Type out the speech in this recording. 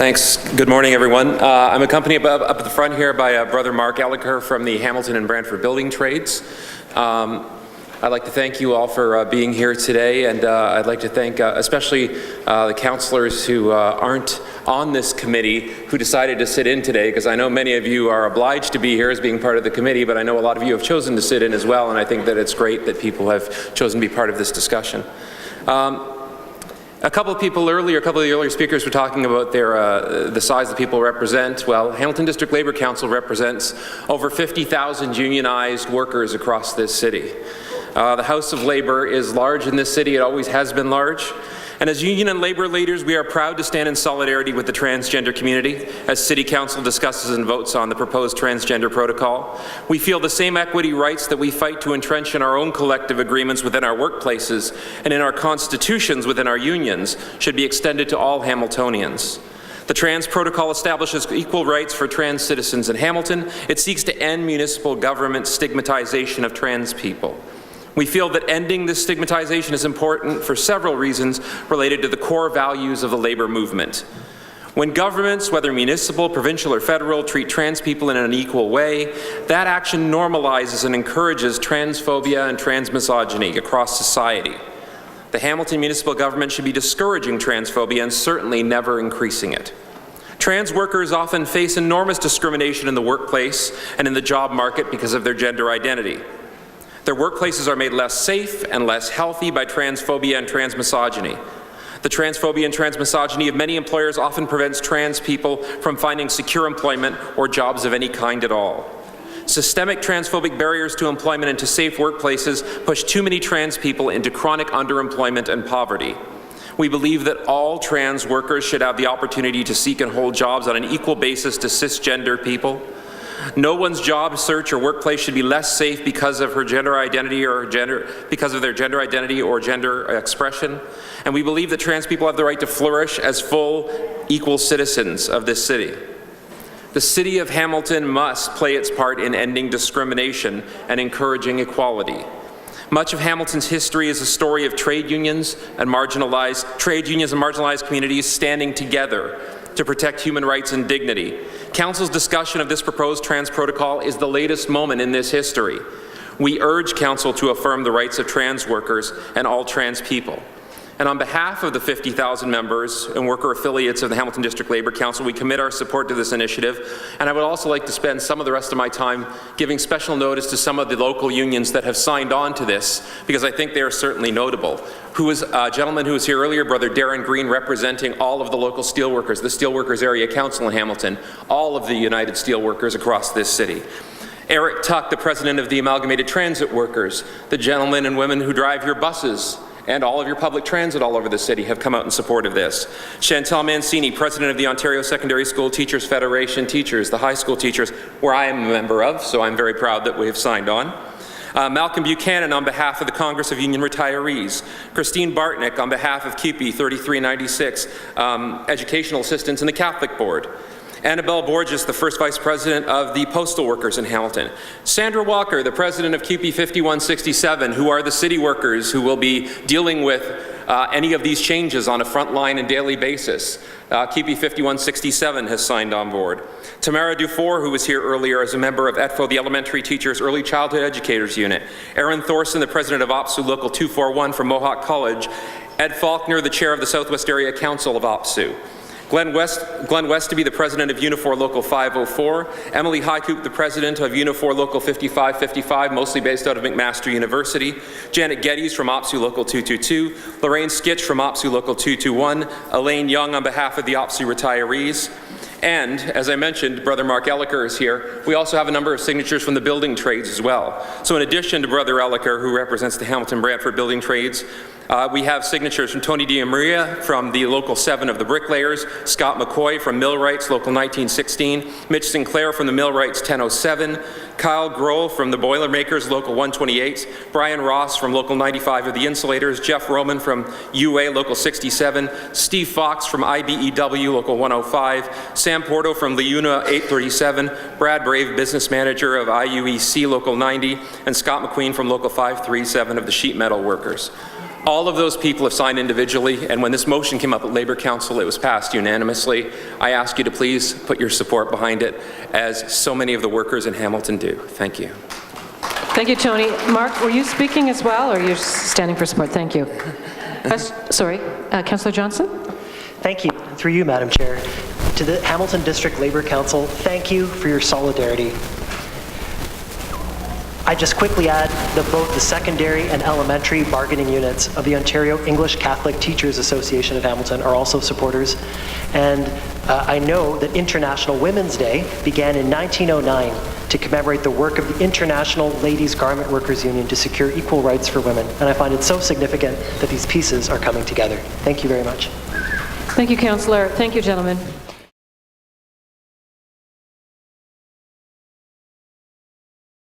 Thanks. Good morning, everyone. I'm accompanied up at the front here by Brother Mark Elliker from the Hamilton and Brantford Building Trades. I'd like to thank you all for being here today, and I'd like to thank especially the councillors who aren't on this committee who decided to sit in today, because I know many of you are obliged to be here as being part of the committee, but I know a lot of you have chosen to sit in as well, and I think that it's great that people have chosen to be part of this discussion. A couple of the earlier speakers were talking about the size that people represent. Well, Hamilton District Labour Council represents over 50,000 unionized workers across this city. The House of Labour is large in this city. It always has been large. And as union and labour leaders, we are proud to stand in solidarity with the transgender community as City Council discusses and votes on the proposed transgender protocol. We feel the same equity rights that we fight to entrench in our own collective agreements within our workplaces and in our constitutions within our unions should be extended to all Hamiltonians. The trans protocol establishes equal rights for trans citizens in Hamilton. It seeks to end municipal government stigmatization of trans people. We feel that ending this stigmatization is important for several reasons related to the core values of the labour movement. When governments, whether municipal, provincial or federal, treat trans people in an equal way, that action normalizes and encourages transphobia and transmisogyny across society. The Hamilton municipal government should be discouraging transphobia and certainly never increasing it. Trans workers often face enormous discrimination in the workplace and in the job market because of their gender identity. Their workplaces are made less safe and less healthy by transphobia and transmisogyny. The transphobia and transmisogyny of many employers often prevents trans people from finding secure employment or jobs of any kind at all. Systemic transphobic barriers to employment and to safe workplaces push too many trans people into chronic underemployment and poverty. We believe that all trans workers should have the opportunity to seek and hold jobs on an equal basis to cisgender people. No one's job search or workplace should be less safe because of her gender identity or because of their gender identity or gender expression. And we believe that trans people have the right to flourish as full, equal citizens of this city. The City of Hamilton must play its part in ending discrimination and encouraging equality. Much of Hamilton's history is a story of trade unions and marginalized communities standing together to protect human rights and dignity. Council's discussion of this proposed trans protocol is the latest moment in this history. We urge Council to affirm the rights of trans workers and all trans people. And on behalf of the 50,000 members and worker affiliates of the Hamilton District Labour Council, we commit our support to this initiative. And I would also like to spend some of the rest of my time giving special notice to some of the local unions that have signed on to this, because I think they are certainly notable. Who is a gentleman who was here earlier, Brother Darren Green, representing all of the local steelworkers, the Steelworkers Area Council in Hamilton, all of the United Steelworkers across this city. Eric Tuck, the president of the Amalgamated Transit Workers, the gentlemen and women who drive your buses, and all of your public transit all over the city have come out in support of this. Chantal Mancini, president of the Ontario Secondary School Teachers Federation Teachers, the high school teachers, where I am a member of, so I'm very proud that we have signed on. Malcolm Buchanan on behalf of the Congress of Union Retirees. Christine Bartnick on behalf of CUPE 3396, Educational Assistants in the Catholic Board. Annabelle Borges, the first Vice President of the Postal Workers in Hamilton. Sandra Walker, the President of CUPE 5167, who are the city workers who will be dealing with any of these changes on a frontline and daily basis. CUPE 5167 has signed on board. Tamara Dufour, who was here earlier as a member of ETFO, the Elementary Teachers Early Childhood Educators Unit. Aaron Thorson, the President of OPSU Local 241 from Mohawk College. Ed Faulkner, the Chair of the Southwest Area Council of OPSU. Glenn Westby, the President of Unifor Local 504, Emily Highcoop, the President of Unifor Local 5555, mostly based out of McMaster University, Janet Geddes from OPSU Local 222, Lorraine Skitch from OPSU Local 221, Elaine Young on behalf of the OPSU retirees, and, as I mentioned, Brother Mark Elliker is here. We also have a number of signatures from the building trades as well. So in addition to Brother Elliker, who represents the Hamilton Brantford Building Trades, we have signatures from Tony DiMaria from the Local 7 of the Bricklayers, Scott McCoy from Millwrights Local 1916, Mitch Sinclair from the Millwrights 1007, Kyle Grohl from the Boilermakers Local 128, Brian Ross from Local 95 of the Insulators, Jeff Roman from UA Local 67, Steve Fox from IBEW Local 105, Sam Porto from Leuna 837, Brad Brave, Business Manager of IUEC Local 90, and Scott McQueen from Local 537 of the Sheet Metal Workers. All of those people have signed individually, and when this motion came up at Labour Council, it was passed unanimously. I ask you to please put your support behind it, as so many of the workers in Hamilton do. Thank you. Thank you, Tony. Mark, were you speaking as well, or you're standing for support? Thank you. Councillor Johnson? Thank you. Through you, Madam Chair. To the Hamilton District Labour Council, thank you for your solidarity. I just quickly add that both the secondary and elementary bargaining units of the Ontario English Catholic Teachers Association of Hamilton are also supporters. And I know that International Women's Day began in 1909 to commemorate the work of the International Ladies Garment Workers Union to secure equal rights for women. And I find it so significant that these pieces are coming together. Thank you very much. Thank you, Councillor. Thank you, gentlemen.